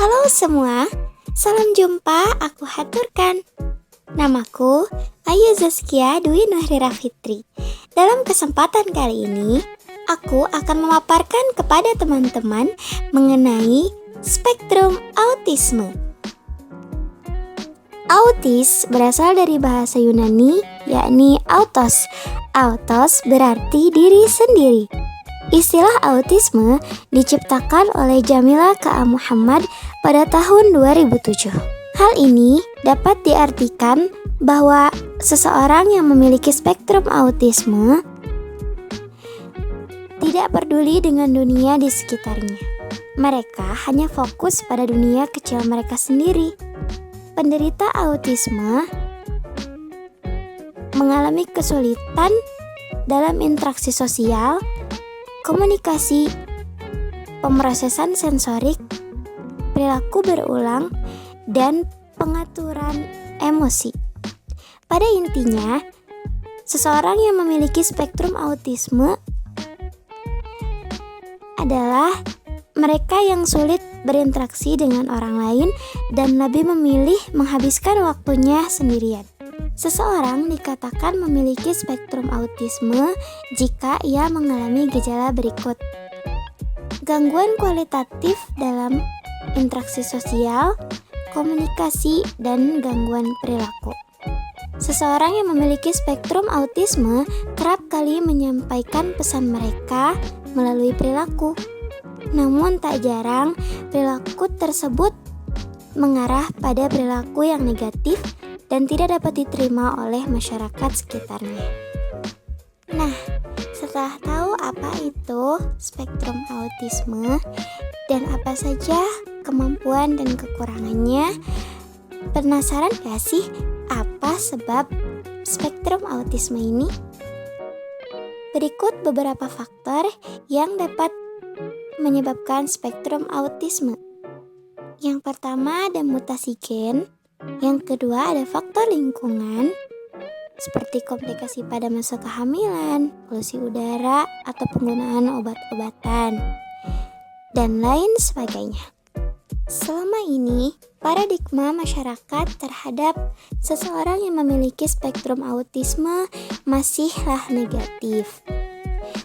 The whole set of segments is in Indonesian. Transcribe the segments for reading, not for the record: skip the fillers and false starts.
Halo semua, salam jumpa aku haturkan. Namaku Ayu Zaskia Dwi Nuhrira Fitri. Dalam kesempatan kali ini, aku akan memaparkan kepada teman-teman mengenai spektrum autisme. Autis berasal dari bahasa Yunani, yakni autos. Autos berarti diri sendiri. Istilah autisme diciptakan oleh Jamila K.A. Muhammad pada tahun 2007. Hal ini dapat diartikan bahwa seseorang yang memiliki spektrum autisme tidak peduli dengan dunia di sekitarnya. Mereka hanya fokus pada dunia kecil mereka sendiri. Penderita autisme mengalami kesulitan dalam interaksi sosial, komunikasi, pemrosesan sensorik, perilaku berulang, dan pengaturan emosi. Pada intinya, seseorang yang memiliki spektrum autisme adalah mereka yang sulit berinteraksi dengan orang lain dan lebih memilih menghabiskan waktunya sendirian. Seseorang dikatakan memiliki spektrum autisme jika ia mengalami gejala berikut: gangguan kualitatif dalam interaksi sosial, komunikasi, dan gangguan perilaku. Seseorang yang memiliki spektrum autisme kerap kali menyampaikan pesan mereka melalui perilaku. Namun tak jarang perilaku tersebut mengarah pada perilaku yang negatif dan tidak dapat diterima oleh masyarakat sekitarnya. Nah, setelah tahu apa itu spektrum autisme dan apa saja kemampuan dan kekurangannya, penasaran gak sih apa sebab spektrum autisme ini? Berikut beberapa faktor yang dapat menyebabkan spektrum autisme. Yang pertama ada mutasi gen. Yang kedua ada faktor lingkungan seperti komplikasi pada masa kehamilan, polusi udara, atau penggunaan obat-obatan, dan lain sebagainya. Selama ini, paradigma masyarakat terhadap seseorang yang memiliki spektrum autisme masihlah negatif.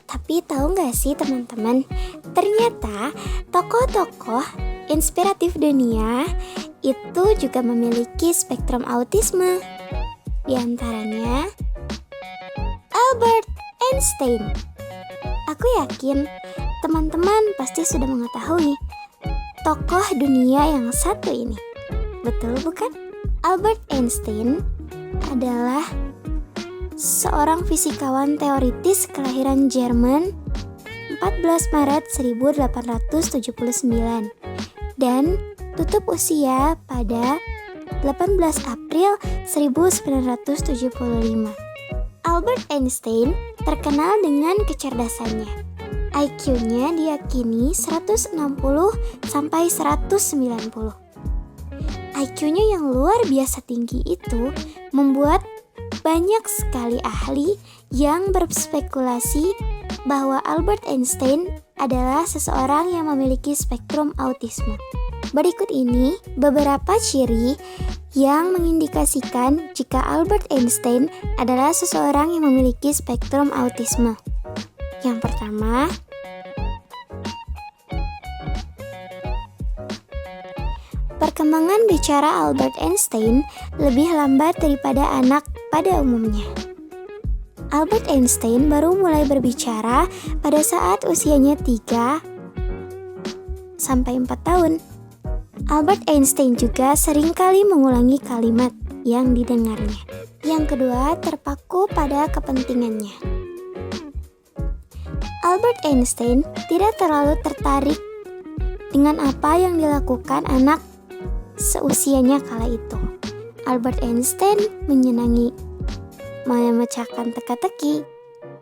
Tapi tahu gak sih teman-teman, ternyata tokoh-tokoh inspiratif dunia itu juga memiliki spektrum autisme. Di antaranya Albert Einstein. Aku yakin teman-teman pasti sudah mengetahui tokoh dunia yang satu ini. Betul bukan? Albert Einstein adalah seorang fisikawan teoritis kelahiran Jerman 14 Maret 1879 dan tutup usia pada 18 April 1975. Albert Einstein terkenal dengan kecerdasannya. IQ-nya diyakini 160 sampai 190. IQ-nya yang luar biasa tinggi itu membuat banyak sekali ahli yang berspekulasi bahwa Albert Einstein adalah seseorang yang memiliki spektrum autisme. Berikut ini beberapa ciri yang mengindikasikan jika Albert Einstein adalah seseorang yang memiliki spektrum autisme. Yang pertama, perkembangan bicara Albert Einstein lebih lambat daripada anak pada umumnya. Albert Einstein baru mulai berbicara pada saat usianya 3 sampai 4 tahun. Albert Einstein juga seringkali mengulangi kalimat yang didengarnya. Yang kedua, terpaku pada kepentingannya. Albert Einstein tidak terlalu tertarik dengan apa yang dilakukan anak seusianya kala itu. Albert Einstein menyenangi memecahkan teka-teki,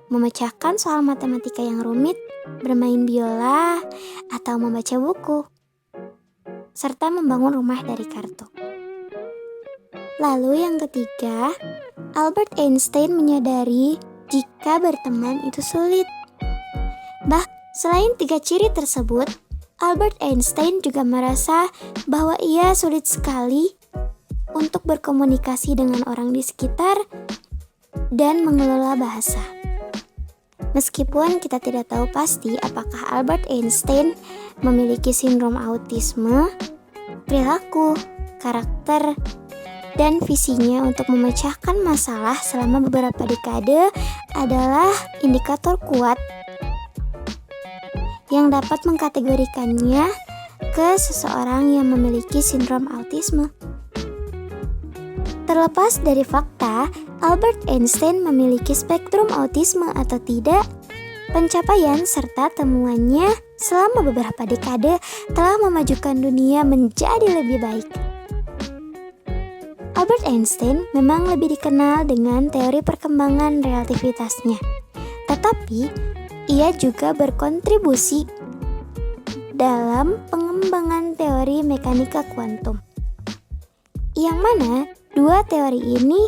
memecahkan soal matematika yang rumit, bermain biola, atau membaca buku, serta membangun rumah dari kartu. Lalu yang ketiga, Albert Einstein menyadari jika berteman itu sulit. Selain 3 ciri tersebut, Albert Einstein juga merasa bahwa ia sulit sekali untuk berkomunikasi dengan orang di sekitar dan mengelola bahasa. Meskipun kita tidak tahu pasti apakah Albert Einstein memiliki sindrom autisme, perilaku, karakter, dan visinya untuk memecahkan masalah selama beberapa dekade adalah indikator kuat yang dapat mengkategorikannya ke seseorang yang memiliki sindrom autisme. Terlepas dari fakta Albert Einstein memiliki spektrum autisme atau tidak, pencapaian serta temuannya selama beberapa dekade telah memajukan dunia menjadi lebih baik. Albert Einstein memang lebih dikenal dengan teori perkembangan relativitasnya, tetapi ia juga berkontribusi dalam pengembangan teori mekanika kuantum, yang mana dua teori ini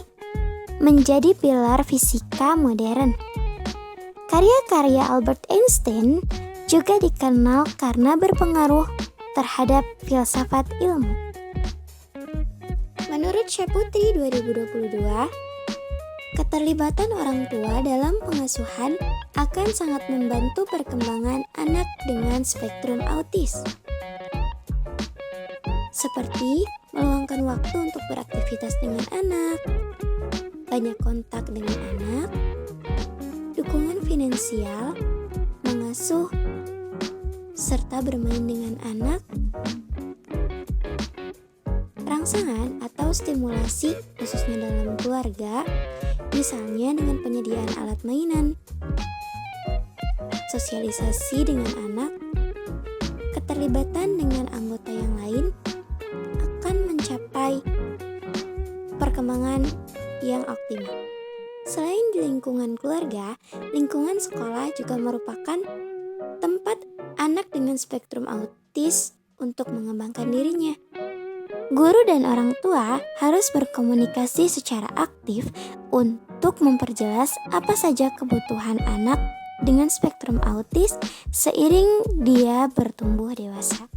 menjadi pilar fisika modern. Karya-karya Albert Einstein juga dikenal karena berpengaruh terhadap filsafat ilmu. Menurut Syaputri 2022, keterlibatan orang tua dalam pengasuhan akan sangat membantu perkembangan anak dengan spektrum autis. Seperti meluangkan waktu untuk beraktivitas dengan anak, banyak kontak dengan anak, dukungan finansial, mengasuh, serta bermain dengan anak, rangsangan atau stimulasi khususnya dalam keluarga, misalnya dengan penyediaan alat mainan, sosialisasi dengan anak, keterlibatan dengan anggota yang lain akan mencapai perkembangan yang optimal. Selain di lingkungan keluarga, lingkungan sekolah juga merupakan tempat anak dengan spektrum autis untuk mengembangkan dirinya. Guru dan orang tua harus berkomunikasi secara aktif untuk memperjelas apa saja kebutuhan anak dengan spektrum autis seiring dia bertumbuh dewasa.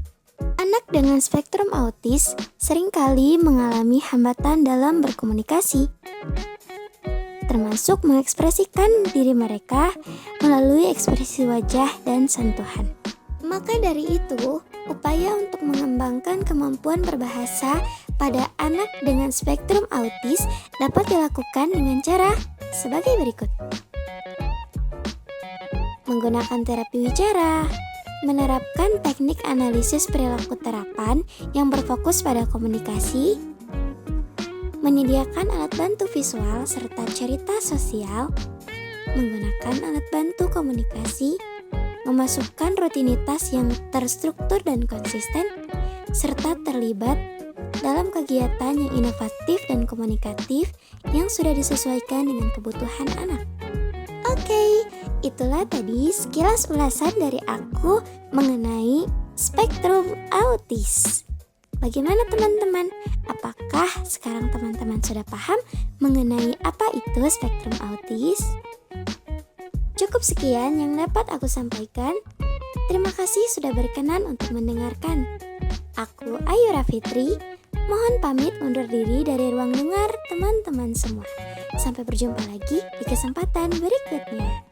Anak dengan spektrum autis seringkali mengalami hambatan dalam berkomunikasi, termasuk mengekspresikan diri mereka melalui ekspresi wajah dan sentuhan. Maka dari itu, upaya untuk mengembangkan kemampuan berbahasa pada anak dengan spektrum autis dapat dilakukan dengan cara sebagai berikut. Menggunakan terapi wicara, menerapkan teknik analisis perilaku terapan yang berfokus pada komunikasi, menyediakan alat bantu visual serta cerita sosial, menggunakan alat bantu komunikasi, memasukkan rutinitas yang terstruktur dan konsisten, serta terlibat dalam kegiatan yang inovatif dan komunikatif yang sudah disesuaikan dengan kebutuhan anak. Oke, itulah tadi sekilas ulasan dari aku mengenai spektrum autis. Bagaimana teman-teman? Apakah sekarang teman-teman sudah paham mengenai apa itu spektrum autis? Cukup sekian yang dapat aku sampaikan. Terima kasih sudah berkenan untuk mendengarkan. Aku Ayu Rafitri, mohon pamit undur diri dari ruang dengar teman-teman semua. Sampai berjumpa lagi di kesempatan berikutnya.